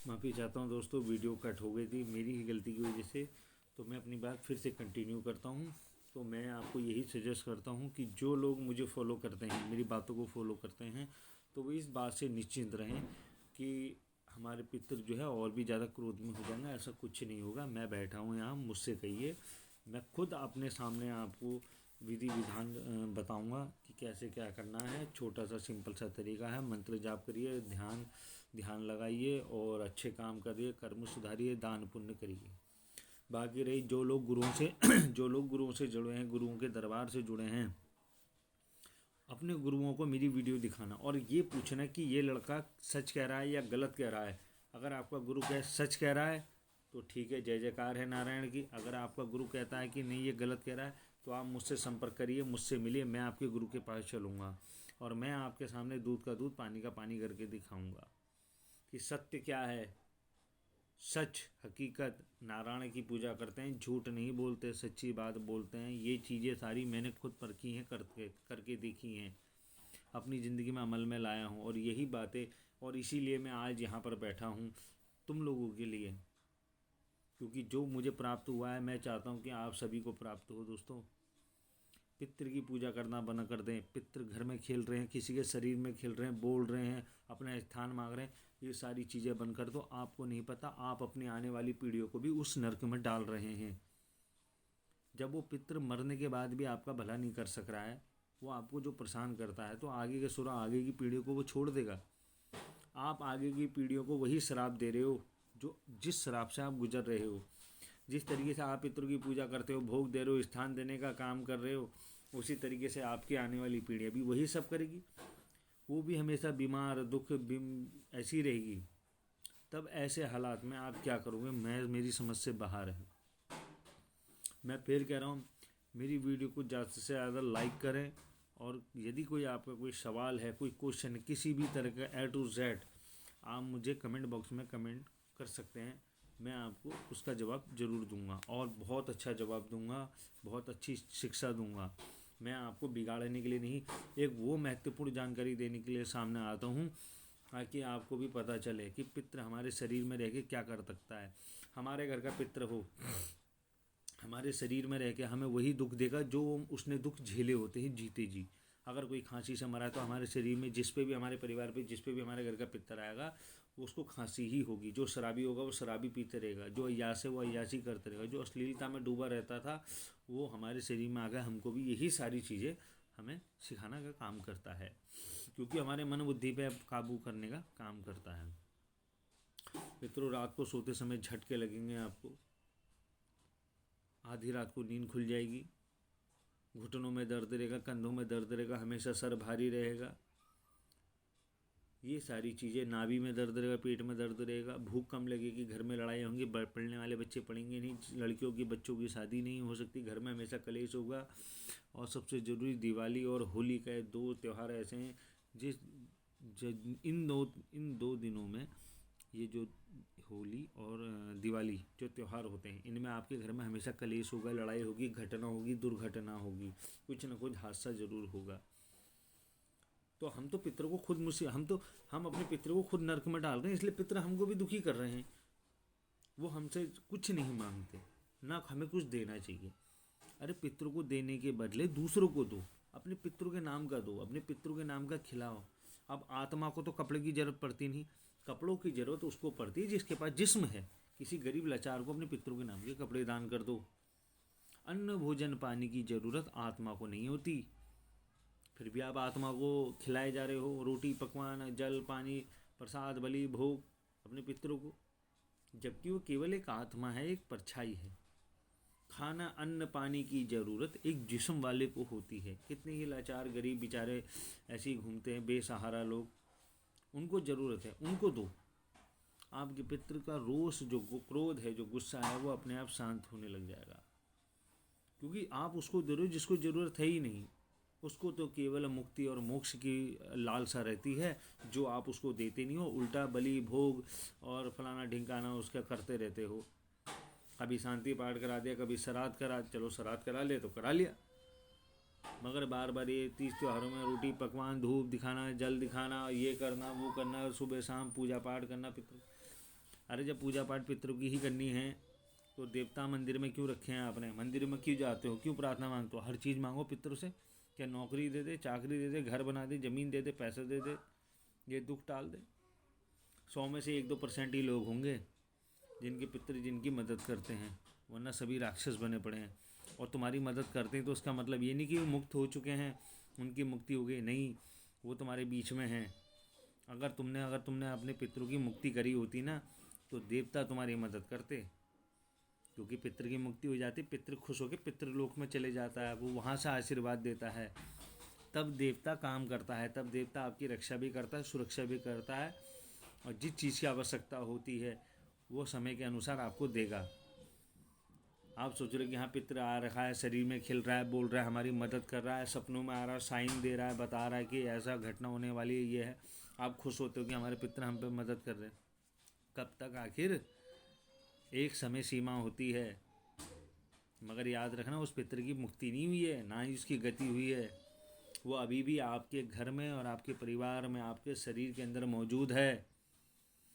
माफ़ी चाहता हूँ दोस्तों, वीडियो कट हो गई थी मेरी ही गलती की वजह से। तो मैं अपनी बात फिर से कंटिन्यू करता हूँ। तो मैं आपको यही सजेस्ट करता हूँ कि जो लोग मुझे फॉलो करते हैं, मेरी बातों को फॉलो करते हैं, तो वो इस बात से निश्चिंत रहें कि हमारे पितर जो है और भी ज़्यादा क्रोध में हो जाएंगे। ऐसा कुछ नहीं होगा। मैं बैठा हूँ यहाँ, मुझसे कहिए, मैं खुद अपने सामने आपको विधि विधान बताऊंगा कि कैसे क्या करना है। छोटा सा सिंपल सा तरीका है। मंत्र जाप करिए, ध्यान लगाइए और अच्छे काम करिए, कर्म सुधारिए, दान पुण्य करिए। बाकी रही जो लोग गुरुओं से जो लोग गुरुओं से जुड़े हैं, गुरुओं के दरबार से जुड़े हैं, अपने गुरुओं को मेरी वीडियो दिखाना और ये पूछना कि ये लड़का सच कह रहा है या गलत कह रहा है। अगर आपका गुरु सच कह रहा है तो ठीक है, जय जयकार है नारायण की। अगर आपका गुरु कहता है कि नहीं ये गलत कह रहा है, तो आप मुझसे संपर्क करिए, मुझसे मिलिए, मैं आपके गुरु के पास चलूँगा और मैं आपके सामने दूध का दूध पानी का पानी करके दिखाऊँगा कि सत्य क्या है। सच, हकीकत, नारायण की पूजा करते हैं, झूठ नहीं बोलते, सच्ची बात बोलते हैं। ये चीज़ें सारी मैंने खुद परखी हैं, करके देखी हैं, अपनी ज़िंदगी में अमल में लाया हूँ। और यही बातें, और इसीलिए मैं आज यहाँ पर बैठा हूँ तुम लोगों के लिए, क्योंकि जो मुझे प्राप्त हुआ है मैं चाहता हूँ कि आप सभी को प्राप्त हो। दोस्तों, पितृ की पूजा करना बंद कर दें। पितृ घर में खेल रहे हैं, किसी के शरीर में खेल रहे हैं, बोल रहे हैं, अपना स्थान मांग रहे हैं, ये सारी चीज़ें बंद कर दो। आपको नहीं पता, आप अपनी आने वाली पीढ़ियों को भी उस नरक में डाल रहे हैं। जब वो पितृ मरने के बाद भी आपका भला नहीं कर सक रहा है, वो आपको जो परेशान करता है, तो आगे के सुरा आगे की पीढ़ियों को वो छोड़ देगा। आप आगे की पीढ़ियों को वही श्राप दे रहे हो जो जिस श्राप से आप गुजर रहे हो। जिस तरीके से आप पितरों की पूजा करते हो, भोग दे रहे हो, स्थान देने का काम कर रहे हो, उसी तरीके से आपकी आने वाली पीढ़ियाँ भी वही सब करेगी। वो भी हमेशा बीमार, दुख ऐसी रहेगी। तब ऐसे हालात में आप क्या करोगे? मेरी समझ से बाहर है। मैं फिर कह रहा हूँ, मेरी वीडियो को ज़्यादा से ज़्यादा लाइक करें, और यदि कोई आपका कोई सवाल है, कोई क्वेश्चन, किसी भी तरह का A to Z, आप मुझे कमेंट बॉक्स में कमेंट कर सकते हैं। मैं आपको उसका जवाब ज़रूर दूंगा और बहुत अच्छा जवाब दूंगा, बहुत अच्छी शिक्षा दूंगा। मैं आपको बिगाड़ने के लिए नहीं, एक वो महत्वपूर्ण जानकारी देने के लिए सामने आता हूँ ताकि आपको भी पता चले कि पितृ हमारे शरीर में रह के क्या कर सकता है। हमारे घर का पितृ हो, हमारे शरीर में रह के हमें वही दुख देगा जो उसने दुख झेले होते हैं जीते जी। अगर कोई खांसी से मरा है तो हमारे शरीर में जिस पे भी, हमारे परिवार पे जिस पे भी हमारे घर का पितर आएगा, उसको खांसी ही होगी। जो शराबी होगा वो शराबी पीते रहेगा, जो अय्यास है वो अय्यासी करते रहेगा, जो अश्लीलता में डूबा रहता था वो हमारे शरीर में आ गया। हमको भी यही सारी चीज़ें हमें सिखाना का काम करता है, क्योंकि हमारे मन बुद्धि पे काबू करने का काम करता है। मित्रों, रात को सोते समय झटके लगेंगे आपको, आधी रात को नींद खुल जाएगी, घुटनों में दर्द रहेगा, कंधों में दर्द रहेगा, हमेशा सर भारी रहेगा, ये सारी चीज़ें, नाभि में दर्द रहेगा, पेट में दर्द रहेगा, भूख कम लगेगी, घर में लड़ाई होंगी, पढ़ने वाले बच्चे पढ़ेंगे नहीं, लड़कियों की बच्चों की शादी नहीं हो सकती, घर में हमेशा कलेश होगा। और सबसे ज़रूरी, दिवाली और होली का 2 त्यौहार ऐसे हैं इन दो दिनों में, ये जो होली और दिवाली जो त्यौहार होते हैं, इनमें आपके घर में हमेशा कलेश होगा, लड़ाई होगी, घटना होगी, दुर्घटना होगी, कुछ ना कुछ हादसा ज़रूर होगा। तो हम तो पितरों को खुद हम अपने पितरों को खुद नरक में डाल रहे हैं, इसलिए पितर हमको भी दुखी कर रहे हैं। वो हमसे कुछ नहीं मांगते, ना हमें कुछ देना चाहिए। अरे पितरों को देने के बदले दूसरों को दो, अपने पितरों के नाम का दो, अपने पितरों के नाम का खिलाओ। अब आत्मा को तो कपड़े की जरूरत पड़ती नहीं, कपड़ों की जरूरत उसको पड़ती है जिसके पास जिस्म है। किसी गरीब लाचार को अपने पितरों के नाम के कपड़े दान कर दो। अन्न भोजन पानी की जरूरत आत्मा को नहीं होती, फिर भी आप आत्मा को खिलाए जा रहे हो रोटी पकवान, जल पानी, प्रसाद, बलि, भोग अपने पितरों को, जबकि वो केवल एक आत्मा है, एक परछाई है। खाना अन्न पानी की ज़रूरत एक जिस्म वाले को होती है। कितने ही लाचार गरीब बेचारे ऐसे ही घूमते हैं, बेसहारा लोग, उनको ज़रूरत है, उनको दो। आपके पितृ का रोष, जो क्रोध है, जो गुस्सा है, वो अपने आप शांत होने लग जाएगा, क्योंकि आप उसको दे रहे हो जिसको ज़रूरत है ही नहीं। उसको तो केवल मुक्ति और मोक्ष की लालसा रहती है, जो आप उसको देते नहीं हो, उल्टा बलि भोग और फलाना ढिंकाना उसका करते रहते हो। कभी शांति पाठ करा दिया, कभी श्राद्ध करा, चलो श्राद्ध करा ले तो करा लिया, मगर बार बार ये 30 त्योहारों में रोटी पकवान, धूप दिखाना, जल दिखाना, ये करना वो करना, सुबह शाम पूजा पाठ करना पितरों, अरे जब पूजा पाठ पितरों की ही करनी है तो देवता मंदिर में क्यों रखे हैं आपने? मंदिर में क्यों जाते हो? क्यों प्रार्थना मांगते हो? हर चीज़ मांगो पितरों से। क्या नौकरी दे दे, चाकरी दे दे, घर बना दे, ज़मीन दे दे, पैसे दे दे, ये दुख टाल दे? 100 में से 1-2% ही लोग होंगे जिनके पितर जिनकी मदद करते हैं, वरना सभी राक्षस बने पड़े हैं। और तुम्हारी मदद करते हैं तो उसका मतलब ये नहीं कि वो मुक्त हो चुके हैं, उनकी मुक्ति हो गई, नहीं, वो तुम्हारे बीच में हैं। अगर तुमने अपने पितरों की मुक्ति करी होती ना तो देवता तुम्हारी मदद करते, क्योंकि पितर की मुक्ति हो जाती, पितर खुश होकर पितृलोक में चले जाता है, वो वहाँ से आशीर्वाद देता है, तब देवता काम करता है, तब देवता आपकी रक्षा भी करता है, सुरक्षा भी करता है, और जिस चीज़ की आवश्यकता होती है वो समय के अनुसार आपको देगा। आप सोच रहे हो कि हाँ पितर आ रखा है, शरीर में खिल रहा है, बोल रहा है, हमारी मदद कर रहा है, सपनों में आ रहा है, साइन दे रहा है, बता रहा है कि ऐसा घटना होने वाली है, ये है, आप खुश होते हो कि हमारे पितर हम पे मदद कर रहे हैं। कब तक? आखिर एक समय सीमा होती है, मगर याद रखना उस पितर की मुक्ति नहीं हुई है, ना ही उसकी गति हुई है, वो अभी भी आपके घर में और आपके परिवार में, आपके शरीर के अंदर मौजूद है।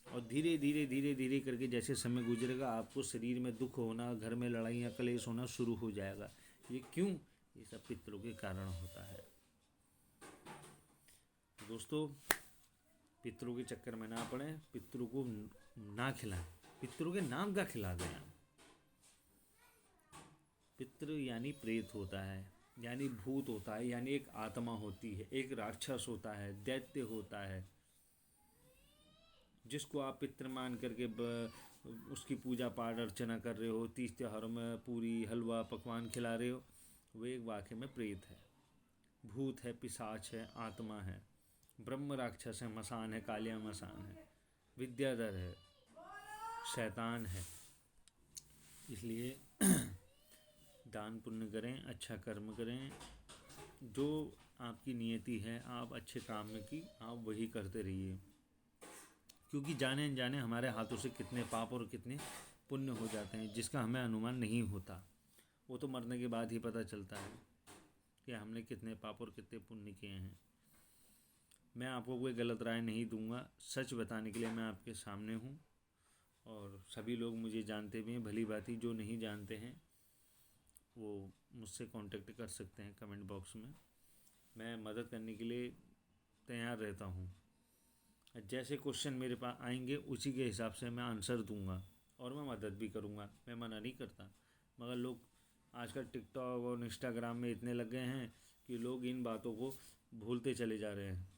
और धीरे धीरे धीरे धीरे करके जैसे समय गुजरेगा आपको शरीर में दुख होना, घर में लड़ाइयाँ कलेश होना शुरू हो जाएगा। ये क्यों? ये सब पितरों के कारण होता है। दोस्तों, पितरों के चक्कर में ना पड़े, पितरों को ना खिलाएं, पितरों के नाम का खिला दें। पितृ यानी प्रेत होता है, यानी भूत होता है, यानी एक आत्मा होती है, एक राक्षस होता है, दैत्य होता है, जिसको आप पितृ मान करके उसकी पूजा पाठ अर्चना कर रहे हो, 30 त्योहारों में पूरी हलवा पकवान खिला रहे हो, वो एक वाकई में प्रेत है, भूत है, पिशाच है, आत्मा है, ब्रह्म राक्षस है, मसान है, कालिया मसान है, विद्याधर है, शैतान है। इसलिए दान पुण्य करें, अच्छा कर्म करें, जो आपकी नियति है, आप अच्छे काम में की आप वही करते रहिए, क्योंकि जाने अनजाने हमारे हाथों से कितने पाप और कितने पुण्य हो जाते हैं जिसका हमें अनुमान नहीं होता। वो तो मरने के बाद ही पता चलता है कि हमने कितने पाप और कितने पुण्य किए हैं। मैं आपको कोई गलत राय नहीं दूंगा, सच बताने के लिए मैं आपके सामने हूँ, और सभी लोग मुझे जानते भी हैं, भली भांति। जो नहीं जानते हैं वो मुझसे कांटेक्ट कर सकते हैं कमेंट बॉक्स में, मैं मदद करने के लिए तैयार रहता हूँ। जैसे क्वेश्चन मेरे पास आएंगे उसी के हिसाब से मैं आंसर दूंगा, और मैं मदद भी करूंगा, मैं मना नहीं करता। मगर लोग आजकल टिकटॉक और इंस्टाग्राम में इतने लग गए हैं कि लोग इन बातों को भूलते चले जा रहे हैं।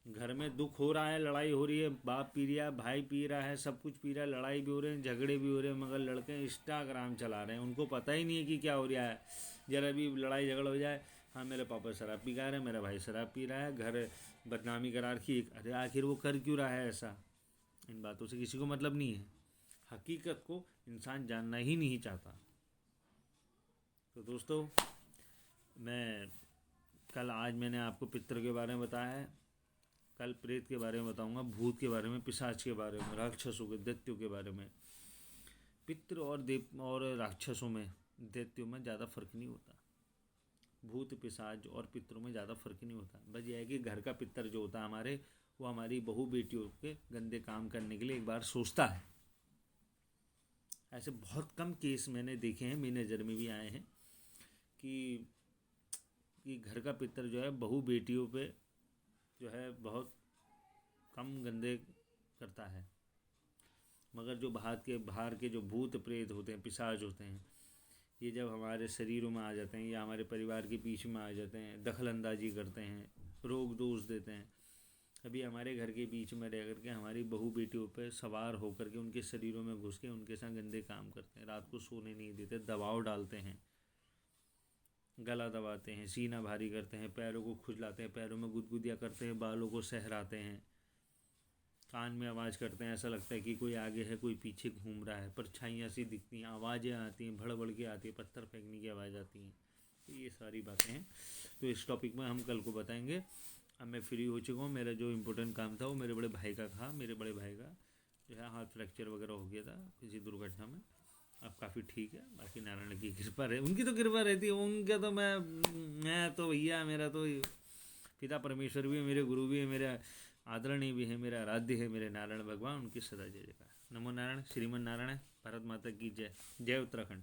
घर में दुख हो रहा है, लड़ाई हो रही है, बाप पी रहा है, भाई पी रहा है, सब कुछ पी रहा है, लड़ाई भी हो रहे हैं, झगड़े भी हो रहे हैं, मगर लड़के इंस्टाग्राम चला रहे हैं, उनको पता ही नहीं है कि क्या हो रहा है। जरा भी लड़ाई झगड़ा हो जाए, हाँ मेरे पापा शराब पी रहे हैं, मेरा भाई शराब पी रहा है, घर बदनामी करा रखी। अरे आखिर वो कर क्यों रहा है ऐसा? इन बातों से किसी को मतलब नहीं है, हकीकत को इंसान जानना ही नहीं चाहता। तो दोस्तों, आज मैंने आपको पितृ के बारे में बताया है, कल प्रेत के बारे में बताऊंगा, भूत के बारे में, पिशाच के बारे में, राक्षसों के, दैत्यों के बारे में। पितृ और देव और राक्षसों में, दैत्यों में ज़्यादा फर्क नहीं होता, भूत पिशाच और पितरों में ज़्यादा फर्क नहीं होता। बस यह है कि घर का पितर जो होता है हमारे, वो हमारी बहू बेटियों के गंदे काम करने के लिए एक बार सोचता है। ऐसे बहुत कम केस मैंने देखे हैं, मेरी नज़र में भी आए हैं कि घर का पितर जो है बहू बेटियों पे जो है बहुत कम गंदे करता है। मगर जो बाहर के जो भूत प्रेत होते हैं, पिशाच होते हैं, ये जब हमारे शरीरों में आ जाते हैं या हमारे परिवार के बीच में आ जाते हैं, दखल अंदाजी करते हैं, रोग दोष देते हैं, अभी हमारे घर के बीच में रह करके हमारी बहू बेटियों पे सवार होकर के उनके शरीरों में घुस के उनके साथ गंदे काम करते हैं, रात को सोने नहीं देते, दबाव डालते हैं, गला दबाते हैं, सीना भारी करते हैं, पैरों को खुजलाते हैं, पैरों में गुदगुदिया करते हैं, बालों को सहराते हैं, कान में आवाज़ करते हैं, ऐसा लगता है कि कोई आगे है कोई पीछे घूम रहा है, परछाइयाँ सी दिखती हैं, आवाज़ें आती हैं, भड़बड़ के आती है, पत्थर फेंकने की आवाज़ आती हैं। तो ये सारी बातें हैं, तो इस टॉपिक में हम कल को बताएंगे। अब मैं फ्री हो चुका हूँ, मेरा जो इम्पोर्टेंट काम था वो मेरे बड़े भाई का था। मेरे बड़े भाई का जो है हाथ फ्रैक्चर वगैरह हो गया था किसी दुर्घटना में, अब काफ़ी ठीक है, बाकी नारायण की कृपा रहे, उनकी तो कृपा रहती है, उनका तो मैं तो भैया, मेरा तो पिता परमेश्वर भी है, मेरे गुरु भी है, मेरा आदरणीय भी है, मेरा आराध्य है, मेरे नारायण भगवान, उनकी सदा जय जयकार। नमो नारायण, श्रीमन नारायण, भारत माता की जय। जय उत्तराखंड।